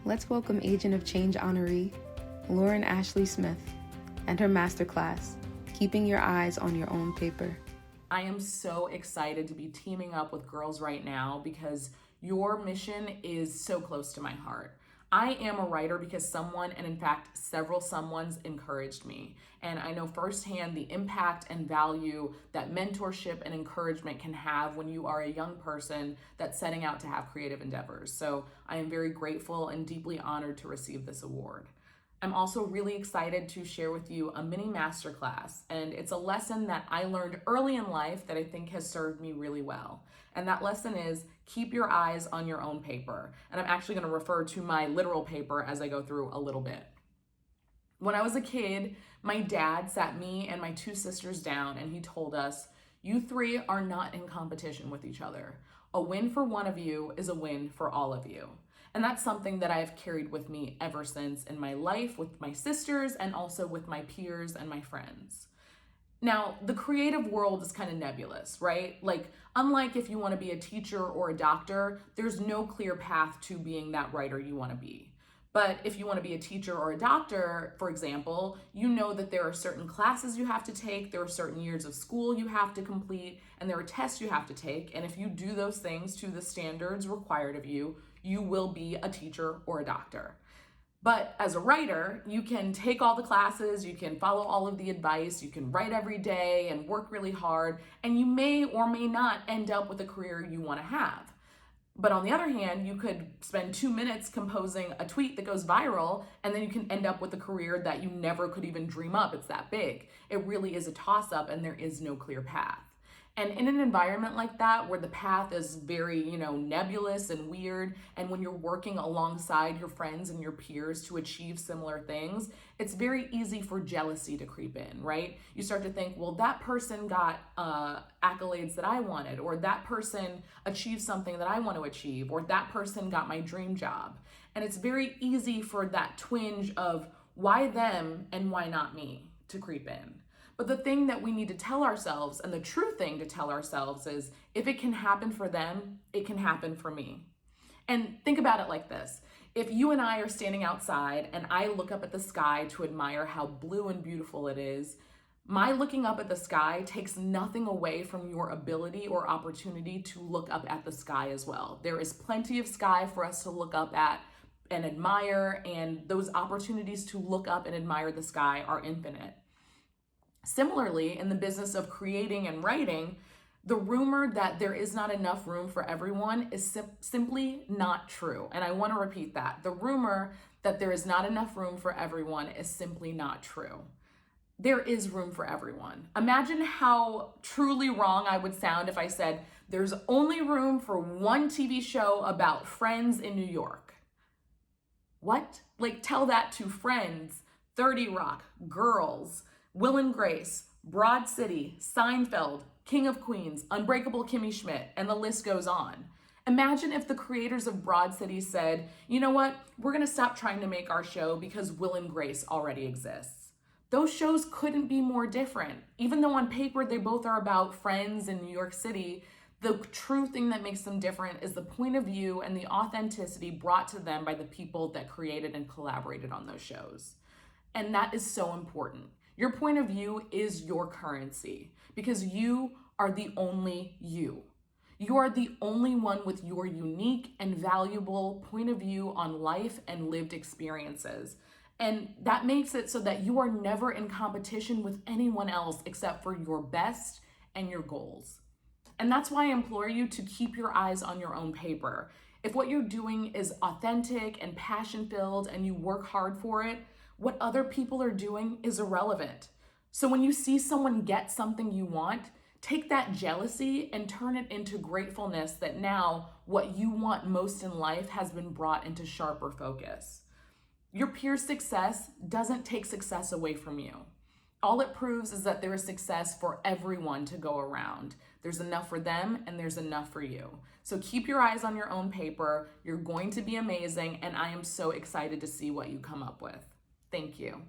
Let's welcome Agent of Change Honoree, Lauren Ashley Smith, and her masterclass, Keeping Your Eyes on Your Own Paper. I am so excited to be teaming up with girls right now because your mission is so close to my heart. I am a writer because someone, and in fact, several someones encouraged me. And I know firsthand the impact and value that mentorship and encouragement can have when you are a young person that's setting out to have creative endeavors. So I am very grateful and deeply honored to receive this award. I'm also really excited to share with you a mini masterclass, and it's a lesson that I learned early in life that I think has served me really well. And that lesson is keep your eyes on your own paper. And I'm actually going to refer to my literal paper as I go through a little bit. When I was a kid, my dad sat me and my two sisters down and he told us, "You three are not in competition with each other. A win for one of you is a win for all of you." And that's something that I've carried with me ever since in my life with my sisters and also with my peers and my friends. Now, the creative world is kind of nebulous, right? Like, unlike if you want to be a teacher or a doctor, there's no clear path to being that writer you want to be. But if you want to be a teacher or a doctor, for example, you know that there are certain classes you have to take, there are certain years of school you have to complete, and there are tests you have to take. And if you do those things to the standards required of you, you will be a teacher or a doctor. But as a writer, you can take all the classes, you can follow all of the advice, you can write every day and work really hard, and you may or may not end up with a career you want to have. But on the other hand, you could spend 2 minutes composing a tweet that goes viral, and then you can end up with a career that you never could even dream up. It's that big. It really is a toss-up, and there is no clear path. And in an environment like that, where the path is very, nebulous and weird, and when you're working alongside your friends and your peers to achieve similar things, it's very easy for jealousy to creep in, right? You start to think, well, that person got accolades that I wanted, or that person achieved something that I want to achieve, or that person got my dream job. And it's very easy for that twinge of why them and why not me to creep in. But the thing that we need to tell ourselves, and the true thing to tell ourselves, is if it can happen for them, it can happen for me. And think about it like this. If you and I are standing outside and I look up at the sky to admire how blue and beautiful it is, my looking up at the sky takes nothing away from your ability or opportunity to look up at the sky as well. There is plenty of sky for us to look up at and admire, and those opportunities to look up and admire the sky are infinite. Similarly, in the business of creating and writing, the rumor that there is not enough room for everyone is simply not true. And I want to repeat that. The rumor that there is not enough room for everyone is simply not true. There is room for everyone. Imagine how truly wrong I would sound if I said there's only room for one TV show about friends in New York. What? Like, tell that to Friends, 30 Rock, Girls, Will and Grace, Broad City, Seinfeld, King of Queens, Unbreakable Kimmy Schmidt, and the list goes on. Imagine if the creators of Broad City said, you know what, we're gonna stop trying to make our show because Will and Grace already exists. Those shows couldn't be more different. Even though on paper they both are about friends in New York City, the true thing that makes them different is the point of view and the authenticity brought to them by the people that created and collaborated on those shows. And that is so important. Your point of view is your currency because you are the only you. You are the only one with your unique and valuable point of view on life and lived experiences. And that makes it so that you are never in competition with anyone else except for your best and your goals. And that's why I implore you to keep your eyes on your own paper. If what you're doing is authentic and passion-filled and you work hard for it, what other people are doing is irrelevant. So when you see someone get something you want, take that jealousy and turn it into gratefulness that now what you want most in life has been brought into sharper focus. Your peers' success doesn't take success away from you. All it proves is that there is success for everyone to go around. There's enough for them and there's enough for you. So keep your eyes on your own paper. You're going to be amazing, and I am so excited to see what you come up with. Thank you.